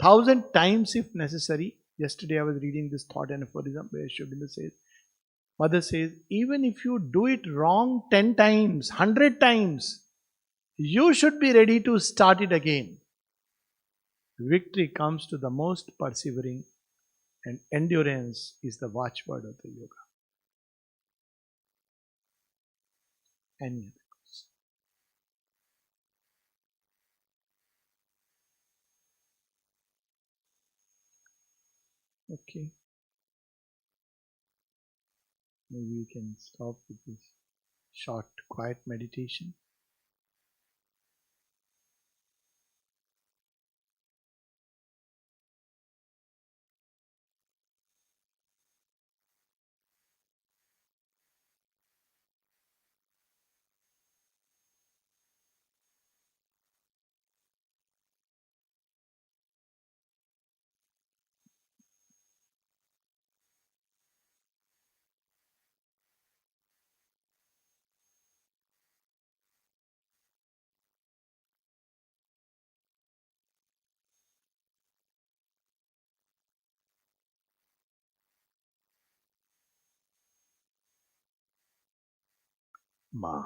1,000 times if necessary. Yesterday I was reading this thought and aphorism where Sri Aurobindo says, Mother says, even if you do it wrong 10 times, 100 times, you should be ready to start it again. Victory comes to the most persevering, and endurance is the watchword of the yoga. Any other question? Okay. Maybe we can stop with this short, quiet meditation. Ma.